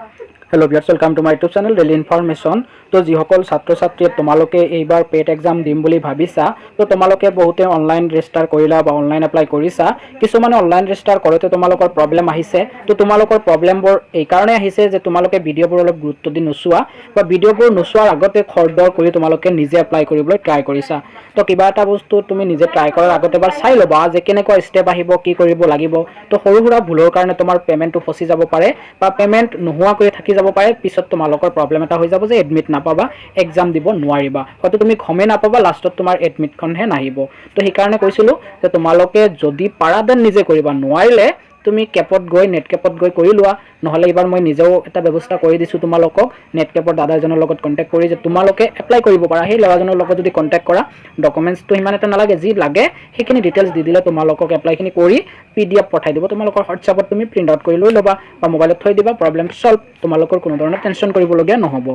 Hello viewers, welcome to my YouTube channel daily information. তো যিসকল ছাত্ৰ ছাত্ৰীয়ে তোমালোকে এইবাৰ পেট এক্সাম দিম বুলি ভাবিছা, তো তোমালোকে বহুতে অনলাইন ৰেজিষ্টাৰ কৰিলা বা অনলাইন এপ্লাই কৰিছা। কিছুমানে অনলাইন ৰেজিষ্টাৰ কৰোঁতে তোমালোকৰ প্ৰব্লেম আহিছে। তো তোমালোকৰ প্ৰব্লেমবোৰ এই কাৰণে আহিছে যে তোমালোকে ভিডিঅ'বোৰ অলপ গুৰুত্ব দি নোচোৱা বা ভিডিঅ'বোৰ নোচোৱাৰ আগতে খৰদৰ কৰি তোমালোকে নিজে এপ্লাই কৰিবলৈ ট্ৰাই কৰিছা। তো কিবা এটা বস্তু তুমি নিজে ট্ৰাই কৰাৰ আগতে এবাৰ চাই ল'বা যে কেনেকুৱা ষ্টেপ আহিব, কি কৰিব লাগিব। তো সৰু সুৰা ভুলৰ কাৰণে তোমাৰ পেমেণ্টটো ফচি যাব পাৰে বা পেমেণ্ট নোহোৱাকৈ থাকি যাব পাৰে। পিছত তোমালোকৰ প্ৰব্লেম এটা হৈ যাব যে এডমিট নাপাবা, এক্সাম দিব নোৱাৰিবা, হয়তো তুমি গমেই নাপাবা, লাষ্টত তোমাৰ এডমিটখনহে নাহিব। তো সেইকাৰণে কৈছিলোঁ যে তোমালোকে যদি পাৰা দেন নিজে কৰিবা, নোৱাৰিলে তুমি কেপত গৈ নেট কেপত গৈ কৰি লোৱা। নহ'লে এইবাৰ মই নিজেও এটা ব্যৱস্থা কৰি দিছোঁ তোমালোকক, নেট কেপৰ দাদাজনৰ লগত কণ্টেক্ট কৰি যে তোমালোকে এপ্লাই কৰিব পাৰা। সেই ল'ৰাজনৰ লগত যদি কণ্টেক্ট কৰা, ডকুমেণ্টছটো সিমান এটা নালাগে, যি লাগে সেইখিনি ডিটেইলছ দি দিলে তোমালোকক এপ্লাইখিনি কৰি PDF পঠাই দিব। তোমালোকৰ হোৱাটছআপত তুমি প্ৰিণ্ট আউট কৰি লৈ ল'বা বা মোবাইলত থৈ দিবা, প্ৰব্লেম সলভ। তোমালোকৰ কোনো ধৰণৰ টেনশ্যন কৰিবলগীয়া নহ'ব।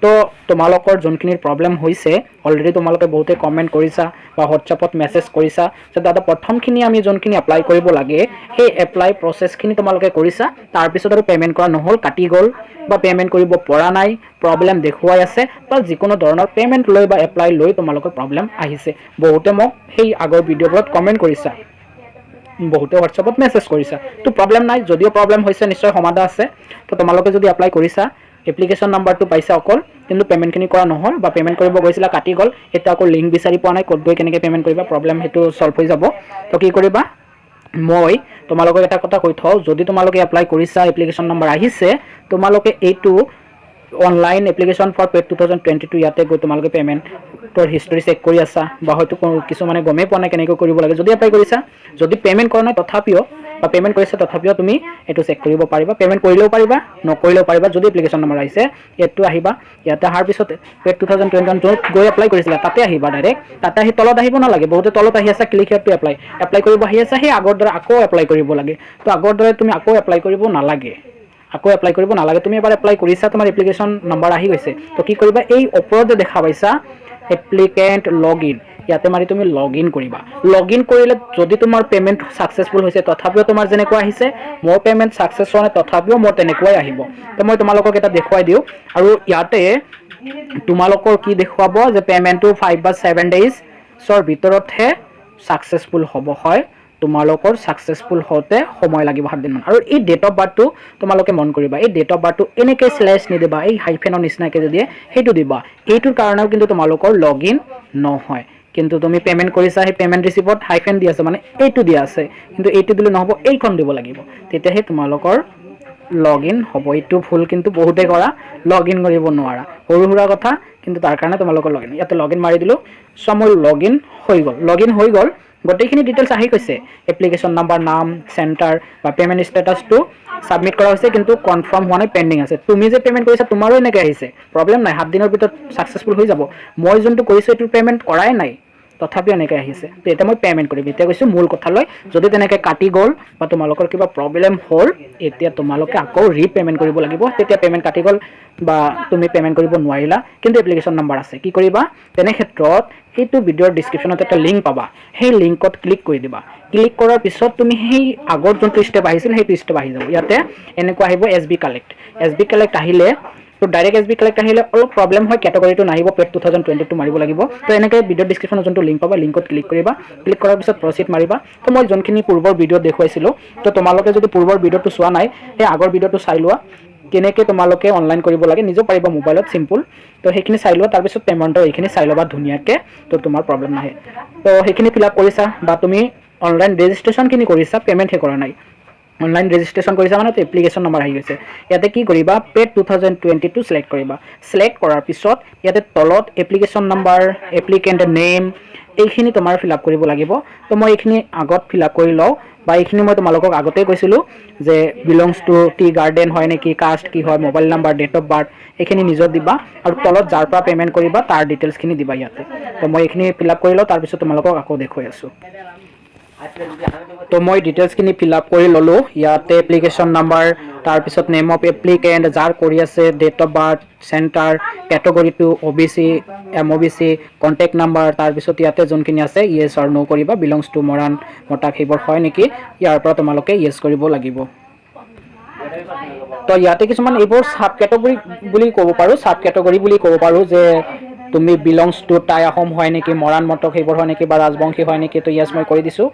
তো তোমালোকৰ যোনখিনিৰ প্ৰব্লেম হৈছে, অলৰেডি তোমালোকে বহুতে কমেণ্ট কৰিছা বা হোৱাটছআপত মেছেজ কৰিছা যে দাদা প্ৰথমখিনি আমি যোনখিনি এপ্লাই কৰিব লাগে সেই এপ্লাই প্ৰচেছখিনি তোমালোকে কৰিছা, তাৰপিছত আৰু পে'মেণ্ট কৰা নহ'ল, কাটি গ'ল বা পে'মেণ্ট কৰিব পৰা নাই, প্ৰব্লেম দেখুৱাই আছে বা যিকোনো ধৰণৰ পে'মেণ্ট লৈ বা এপ্লাই লৈ তোমালোকৰ প্ৰব্লেম আহিছে। বহুতে মোক সেই আগৰ ভিডিঅ'বোৰত কমেণ্ট কৰিছা, বহুতে হোৱাটছআপত মেছেজ কৰিছা। তো প্ৰব্লেম নাই, যদিও প্ৰব্লেম হৈছে নিশ্চয় সমাধান আছে। তো তোমালোকে যদি এপ্লাই কৰিছা, এপ্লিকেশ্যন নাম্বাৰটো পাইছা অকল, কিন্তু পে'মেণ্টখিনি কৰা নহ'ল বা পে'মেণ্ট কৰিব গৈছিলা কাটি গ'ল, এতিয়া আকৌ লিংক বিচাৰি পোৱা নাই, ক'ত গৈ কেনেকৈ পে'মেণ্ট কৰিবা, প্ৰব্লেম সেইটো ছল্ভ হৈ যাব। তো কি কৰিবা, মই তোমালোকক এটা কথা কৈ থওঁ, যদি তোমালোকে এপ্লাই কৰিছা, এপ্লিকেশ্যন নম্বৰ আহিছে, তোমালোকে এইটো অনলাইন এপ্লিকেশ্যন ফৰ পেড 2022 ইয়াতে গৈ তোমালোকে পে'মেণ্টৰ হিষ্টৰী চেক কৰি আছা বা হয়তো কিছুমানে গমেই পোৱা নাই কেনেকৈ কৰিব লাগে। যদি এপ্লাই কৰিছা, যদি পে'মেণ্ট কৰা নাই তথাপিও বা পে'মেণ্ট কৰিছা তথাপিও তুমি এইটো চেক কৰিব পাৰিবা। পে'মেণ্ট কৰিলেও পাৰিবা, নকৰিলেও পাৰিবা। যদি এপ্লিকেশ্যন নম্বৰ আহিছে, ইয়াতো আহিবা, ইয়াতে অহাৰ পিছতে পেড 2021 য'ত গৈ এপ্লাই কৰিছিলা তাতে আহিবা ডাইৰেক্ট। তাতে আহি তলত আহিব নালাগে, বহুতে তলত আহি আছে click here to apply, apply কৰিব আহি আছে, সেই আগৰ দৰে আকৌ এপ্লাই কৰিব লাগে। তো আগৰ দৰে তুমি আকৌ এপ্লাই কৰিব নালাগে, তুমি এবাৰ এপ্লাই কৰিছা, তোমাৰ এপ্লিকেশ্যন নম্বৰ আহি গৈছে। তো কি কৰিবা, এই ওপৰতে দেখা পাইছা এপ্লিকেণ্ট লগ ইন, ইয়াতে মাৰি তুমি লগ ইন কৰিবা। লগ ইন কৰিলে যদি তোমাৰ পে'মেণ্ট ছাকচেছফুল হৈছে, তথাপিও তোমাৰ যেনেকুৱা আহিছে, মোৰ পে'মেণ্ট ছাকচেছ হোৱা নাই তথাপিও মোৰ তেনেকুৱাই আহিব। তো মই তোমালোকক এটা দেখুৱাই দিওঁ, আৰু ইয়াতে তোমালোকৰ কি দেখুৱাব যে পে'মেণ্টটো 5 বা 7 ডেইজৰ ভিতৰতহে ছাকচেছফুল হ'ব। হয়, তোমালোকৰ ছাকচেছফুল হওঁতে সময় লাগিব 7 দিনমান। আৰু এই ডেট অফ বাৰ্থটো তোমালোকে মন কৰিবা, এই ডেট অফ বাৰ্থটো এনেকৈ স্লেছ নিদিবা, এই হাইফেনৰ নিচিনাকৈ যদি সেইটো দিবা। এইটোৰ কাৰণেও কিন্তু তোমালোকৰ লগ ইন নহয়। কিন্তু তুমি পে'মেণ্ট কৰিছা, সেই পে'মেণ্ট ৰিচিপ্টত হাইফেন দি আছে, মানে এইটো দিয়া আছে, কিন্তু এইটো দিলে নহ'ব, এইখন দিব লাগিব, তেতিয়াহে তোমালোকৰ লগ ইন হ'ব। এইটো ভুল কিন্তু বহুতে কৰা, লগ ইন কৰিব নোৱাৰা, সৰু সুৰা কথা, কিন্তু তাৰ কাৰণে তোমালোকৰ লগ ইন। ইয়াতে লগ ইন মাৰি দিলোঁ, চ' মোৰ লগ ইন হৈ গ'ল, গোটেইখিনি ডিটেইলছ আহি গৈছে। এপ্লিকেশ্যন নাম্বাৰ, নাম, চেণ্টাৰ বা পে'মেণ্ট ষ্টেটাছটো ছাবমিট কৰা হৈছে, কিন্তু কনফাৰ্ম হোৱা নাই, পেণ্ডিং আছে। তুমি যে পে'মেণ্ট কৰিছা তোমাৰো এনেকৈ আহিছে, প্ৰব্লেম নাই, 7 দিনৰ ভিতৰত ছাকচেছফুল হৈ যাব। মই যোনটো কৰিছোঁ এইটো পে'মেণ্ট কৰাই নাই, তথাপিও এনেকৈ আহিছে। তো এতিয়া মই পে'মেণ্ট কৰিম। এতিয়া কৈছোঁ মূল কথালৈ, যদি তেনেকৈ কাটি গ'ল বা তোমালোকৰ কিবা প্ৰব্লেম হ'ল, এতিয়া তোমালোকে আকৌ ৰিপে'মেণ্ট কৰিব লাগিব। তেতিয়া পে'মেণ্ট কাটি গ'ল বা তুমি পে'মেণ্ট কৰিব নোৱাৰিলা, কিন্তু এপ্লিকেশ্যন নম্বৰ আছে, কি কৰিবা, তেনে ক্ষেত্ৰত সেইটো ভিডিঅ'ৰ ডিছক্ৰিপশ্যনত এটা লিংক পাবা, সেই লিংকত ক্লিক কৰি দিবা। ক্লিক কৰাৰ পিছত তুমি সেই আগৰ যোনটো ষ্টেপ আহিছিল সেইটো ষ্টেপ আহি যাব। ইয়াতে এনেকুৱা আহিব SB কালেক্ট আহিলে, তো ডাইৰেক্ট SB কালেক্ট আহিলে অলপ প্ৰব্লেম হয়, কেটেগৰীটো নাহিব, পেড 2022 মাৰিব লাগিব। তো এনেকৈ ভিডিঅ' ডিছক্ৰিপশ্যনত যোনটো লিংক পাবা, লিংকত ক্লিক কৰিবা, ক্লিক কৰাৰ পিছত প্ৰচিড মাৰিবা। তো মই যোনখিনি পূৰ্বৰ ভিডিঅ'ত দেখুৱাইছিলোঁ, তো তোমালোকে যদি পূৰ্বৰ ভিডিঅ'টো চোৱা নাই, সেই আগৰ ভিডিঅ'টো চাই লোৱা, কেনেকৈ তোমালোকে অনলাইন কৰিব লাগে, নিজেও পাৰিবা মোবাইলত, চিম্পুল। তো সেইখিনি চাই লোৱা, তাৰপিছত পে'মেণ্টৰ এইখিনি চাই ল'বা ধুনীয়াকৈ, তো তোমাৰ প্ৰব্লেম নাহে। তো সেইখিনি ফিল আপ কৰিছা বা তুমি অনলাইন ৰেজিষ্ট্ৰেশ্যনখিনি কৰিছা, পে'মেণ্টহে কৰা নাই, অনলাইন ৰেজিষ্ট্ৰেশ্যন কৰিছা মানে এপ্লিকেশ্যন নম্বৰ আহি গৈছে। ইয়াতে কি কৰিবা, পেড 2022 চিলেক্ট কৰিবা। চিলেক্ট কৰাৰ পিছত ইয়াতে তলত এপ্লিকেশ্যন নম্বৰ, এপ্লিকেণ্ট নেম, এইখিনি তোমাৰ ফিল আপ কৰিব লাগিব। তো মই এইখিনি আগত ফিল আপ কৰি লওঁ, বা এইখিনি মই তোমালোকক আগতেই কৈছিলোঁ যে বিলংছ টু টি গাৰ্ডেন হয় নেকি, কাষ্ট কি হয়, mobile number, date of birth, এইখিনি নিজৰ দিবা, আৰু তলত যাৰ পৰা পে'মেণ্ট কৰিবা তাৰ ডিটেইলছখিনি দিবা ইয়াতে। তো মই এইখিনি ফিল আপ কৰি লওঁ, তাৰপিছত তোমালোকক আকৌ দেখুৱাই আছোঁ। তো মই ডিটেইলছখিনি ফিল আপ কৰি ল'লোঁ। ইয়াতে এপ্লিকেশ্যন নাম্বাৰ, তাৰপিছত নেম অফ এপ্লিকেণ্ট, যাৰ কৰি আছে, ডেট অফ বাৰ্থ, চেণ্টাৰ, কেটেগৰীটো OBC, MOBC, কণ্টেক্ট নাম্বাৰ, তাৰপিছত ইয়াতে যোনখিনি আছে ইয়েছ আৰু ন' কৰিবা, বিলংছ টু মৰাণ মতাক সেইবোৰ হয় নেকি, ইয়াৰ পৰা তোমালোকে ইয়েছ কৰিব লাগিব। তো ইয়াতে কিছুমান এইবোৰ সাব কেটেগৰী বুলি ক'ব পাৰোঁ, সাব কেটেগৰী বুলি ক'ব পাৰোঁ যে তুমি বিলংছ টু টাই আহোম হয় নেকি, মৰাণ মটক সেইবোৰ হয় নেকি, বা ৰাজবংশী হয় নেকি। তো ইয়েছ মই কৰি দিছোঁ।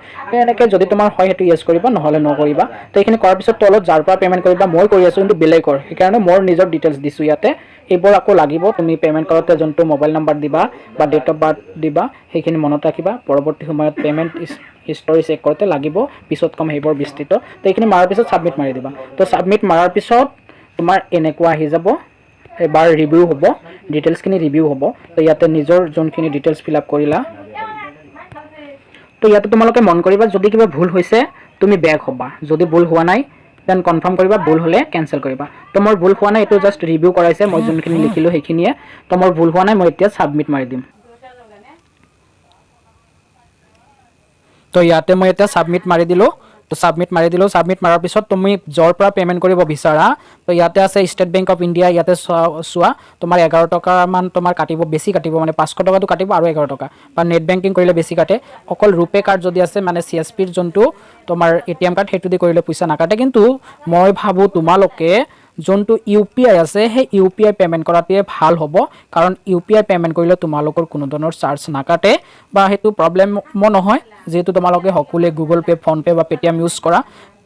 এনেকৈ যদি তোমাৰ হয় সেইটো ইয়েছ কৰিবা, নহ'লে নকৰিবা। তো এইখিনি কৰাৰ পিছত তলত যাৰ পৰা পে'মেণ্ট কৰিবা, মই কৰি আছোঁ কিন্তু বেলেগৰ, সেইকাৰণে মোৰ নিজৰ ডিটেইলছ দিছোঁ ইয়াতে। এইবোৰ আকৌ লাগিব, তুমি পে'মেণ্ট কৰোঁতে যোনটো মোবাইল নাম্বাৰ দিবা বা ডেট অফ বাৰ্থ দিবা সেইখিনি মনত ৰাখিবা। পৰৱৰ্তী সময়ত পে'মেণ্ট হিষ্টৰী চেক কৰোঁতে লাগিব, পিছত কম সেইবোৰ বিস্তৃত। তো এইখিনি মাৰাৰ পিছত ছাবমিট মাৰি দিবা। তো ছাবমিট মাৰাৰ পিছত তোমাৰ এনেকুৱা আহি যাব, এবাৰ ৰিভিউ হ'ব, ডিটেইলছখিনি ৰিভিউ হ'ব। তো ইয়াতে নিজৰ যোনখিনি ডিটেইলছ ফিল আপ কৰিলা, তো ইয়াতে তোমালোকে মন কৰিবা যদি কিবা ভুল হৈছে তুমি বেক হ'বা, যদি ভুল হোৱা নাই দেন কনফাৰ্ম কৰিবা, ভুল হ'লে কেনচেল কৰিবা। তো মোৰ ভুল হোৱা নাই, এইটো জাষ্ট ৰিভিউ কৰাইছে, মই যোনখিনি লিখিলোঁ সেইখিনিয়ে। তো মোৰ ভুল হোৱা নাই, মই এতিয়া ছাবমিট মাৰি দিম। তো ইয়াতে মই এতিয়া ছাবমিট মাৰি দিলোঁ। তো ছাবমিট মাৰাৰ পিছত তুমি য'ৰ পৰা পে'মেণ্ট কৰিব বিচাৰা, তো ইয়াতে আছে ষ্টেট বেংক অফ ইণ্ডিয়া। ইয়াতে চোৱা তোমাৰ 11 টকামান তোমাৰ কাটিব, বেছি কাটিব, মানে 500 টকাটো কাটিব আৰু 11 টকা। বা নেট বেংকিং কৰিলে বেছি কাটে। অকল ৰুপে কাৰ্ড যদি আছে, মানে CSPৰ যোনটো তোমাৰ ATM কাৰ্ড, সেইটো দি কৰিলে পইচা নাকাটে। কিন্তু মই ভাবোঁ তোমালোকে যোনটো UPI আছে সেই UPI পে'মেণ্ট কৰাটোৱে ভাল হ'ব, কাৰণ UPI পে'মেণ্ট কৰিলে তোমালোকৰ কোনো ধৰণৰ চাৰ্জ নাকাটে বা সেইটো প্ৰব্লেমো নহয়, যিহেতু তোমালোকে সকলোৱে গুগল পে', ফোনপে' বা পে'টিএম ইউজ কৰা।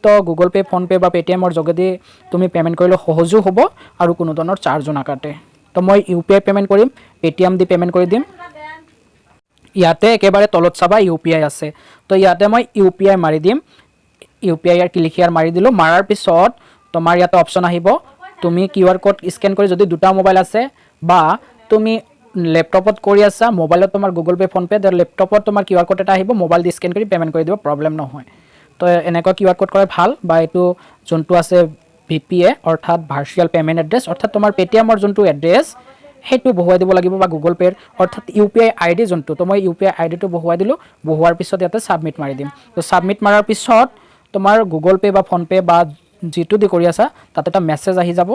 তো গুগল পে', ফোনপে' বা পে'টিএমৰ যোগেদি তুমি পে'মেণ্ট কৰিলে সহজো হ'ব আৰু কোনো ধৰণৰ চাৰ্জো নাকাটে। তো মই UPI পে'মেণ্ট কৰিম, পে'টিএম দি পে'মেণ্ট কৰি দিম। ইয়াতে একেবাৰে তলত চাবা UPI আছে। তো ইয়াতে মই UPI মাৰি দিম। UPI ক্লিক হিয়াৰ মাৰি দিলোঁ। মাৰাৰ পিছত তোমাৰ ইয়াতে অপশ্যন আহিব, তুমি QR কোড স্কেন কৰি, যদি দুটা মোবাইল আছে বা তুমি লেপটপত কৰি আছা, মোবাইলত তোমাৰ গুগল পে', ফোনপে', লেপটপত তোমাৰ QR কোড এটা আহিব, মোবাইল দি স্কেন কৰি পে'মেণ্ট কৰি দিব, প্ৰব্লেম নহয়। তো এনেকুৱা QR কোড কৰাই ভাল। বা এইটো যোনটো আছে VPA অৰ্থাৎ ভাৰ্চুৱেল পে'মেণ্ট এড্ৰেছ, অৰ্থাৎ তোমাৰ পে'টিএমৰ যোনটো এড্ৰেছ সেইটো বহুৱাই দিব লাগিব, বা গুগল পে'ৰ অৰ্থাৎ UPI ID যোনটো। তো মই UPI IDটো বহুৱাই দিলোঁ। বহুৱাৰ পিছত ইয়াতে ছাবমিট মাৰি দিম। তো ছাবমিট মাৰাৰ পিছত তোমাৰ গুগল পে' বা ফোনপে' বা যিটো দি কৰি আছা তাত এটা মেছেজ আহি যাব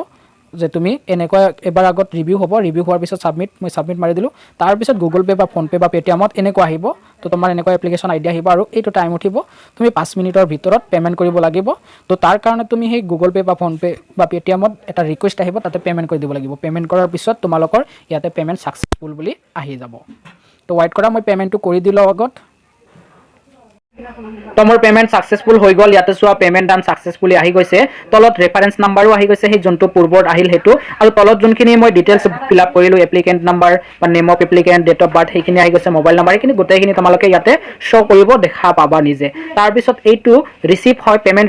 যে তুমি এনেকুৱা এবাৰ আগত ৰিভিউ হ'ব, ৰিভিউ হোৱাৰ পিছত মই ছাবমিট মাৰি দিলোঁ। তাৰপিছত গুগল পে' বা ফোনপে' বা পে'টিএমত এনেকুৱা আহিব। তো তোমাৰ এনেকুৱা এপ্লিকেশ্যন ID আহিব আৰু এইটো টাইম উঠিব, তুমি 5 মিনিটৰ ভিতৰত পে'মেণ্ট কৰিব লাগিব। তো তাৰ কাৰণে তুমি সেই গুগল পে' বা ফোনপে' বা পে'টিএমত এটা ৰিকুৱেষ্ট আহিব, তাতে পে'মেণ্ট কৰি দিব লাগিব। পে'মেণ্ট কৰাৰ পিছত তোমালোকৰ ইয়াতে পে'মেণ্ট ছাকচেছফুল বুলি আহি যাব। তো ৱেইট কৰা, মই পে'মেণ্টটো কৰি দিলোঁ আগত। তো মোৰ পে'মেণ্ট ছাকচেছফুল হৈ গ'ল। ইয়াতে চোৱা পে'মেণ্ট ডান ছাকচেছফুলি আহি গৈছে। তলত ৰেফাৰেঞ্চ নাম্বাৰো আহি গৈছে, সেই যোনটো পূৰ্বত আহিল সেইটো। আৰু তলত যোনখিনি মই ডিটেইলছ ফিল আপ কৰিলোঁ, এপ্লিকেণ্ট নাম্বাৰ বা name of applicant, date of birth, সেইখিনি আহি গৈছে, মোবাইল নাম্বাৰ, সেইখিনি গোটেইখিনি তোমালোকে ইয়াতে শ্ব' কৰিব, দেখা পাবা নিজে। তাৰপিছত এইটো ৰিচিপ্ট হয়, পে'মেণ্ট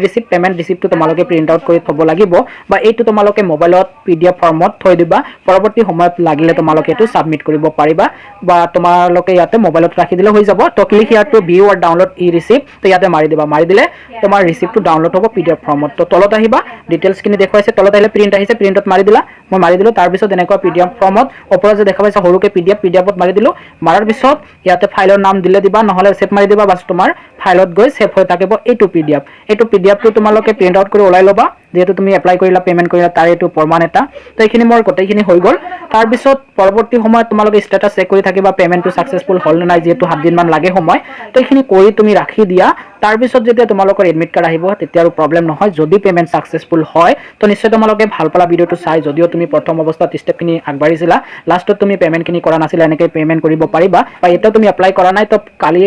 ৰিচিপ্টটো তোমালোকে প্ৰিণ্ট আউট কৰি থ'ব লাগিব, বা এইটো তোমালোকে মোবাইলত PDF ফৰ্মত থৈ দিবা। পৰৱৰ্তী সময়ত লাগিলে তোমালোকে এইটো ছাবমিট কৰিব পাৰিবা, বা তোমালোকে ইয়াতে মোবাইলত ৰাখি দিলে হৈ যাব। তো ক্লিক হিয়াৰ টু ভিউ আৰু ডাউনলোড ৰিচিপ্ট, তো ইয়াতে মাৰি দিবা। মাৰি দিলে তোমাৰ ৰিচিপ্টটো ডাউনলোড হ'ব PDF ফৰ্মত। তো তলত আহিবা, ডিটেইলছখিনি দেখুৱাইছে, তলত আহিলে প্ৰিণ্ট আহিছে, প্ৰিণ্টত মাৰি দিলা। মই মাৰি দিলোঁ। তাৰপিছত এনেকুৱা PDF ফৰ্মত ওপৰত যে দেখা পাইছা সৰুকৈ PDFত মাৰি দিলোঁ। মাৰাৰ পিছত ইয়াতে ফাইলৰ নাম দিলে দিবা, নহ'লে ছেভ মাৰি দিবা, বাছ তোমাৰ ফাইলত গৈ ছেভ হৈ থাকিব এইটো PDF। এইটো PDFটো তোমালোকে প্ৰিণ্ট আউট কৰি ওলাই ল'বা, যিহেতু তুমি এপ্লাই কৰিলা, পে'মেণ্ট কৰিলা, তাৰ এইটো প্ৰমাণ এটা। তো এইখিনি মোৰ গোটেইখিনি হৈ গ'ল। তাৰপিছত পৰৱৰ্তী সময়ত তোমালোকে ষ্টেটাছ চেক কৰি থাকিবা, পে'মেণ্টটো ছাকচেছফুল হ'ল নে নাই, যিহেতু 7 দিনমান লাগে সময়। তো এইখিনি কৰি তুমি ৰাখি দিয়া। তাৰপিছত যেতিয়া তোমালোকৰ এডমিট কাৰ্ড আহিব তেতিয়া আৰু প্ৰব্লেম নহয়। যদি পে'মেণ্ট ছাকচেছফুল হয় তো নিশ্চয় তোমালোকে ভাল পালা ভিডিঅ'টো চাই। যদিও তুমি প্ৰথম অৱস্থাত ষ্টেপখিনি আগবাঢ়িছিলা, লাষ্টত তুমি পে'মেণ্টখিনি কৰা নাছিলা, এনেকৈ পে'মেণ্ট কৰিব পাৰিবা। বা এতিয়াও তুমি এপ্লাই কৰা নাই, তো কালি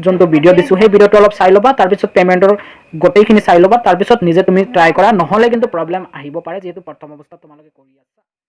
যোনটো ভিডিঅ' দিছোঁ সেই ভিডিঅ'টো অলপ চাই ল'বা, তাৰপিছত পে'মেণ্টৰ গোটেইখিনি চাই ল'বা, তাৰপিছত নিজে তুমি ট্ৰাই কৰা, নহ'লে কিন্তু প্ৰব্লেম আহিব পাৰে, যিহেতু প্ৰথম অৱস্থাত তোমালোকে কৰি আছা।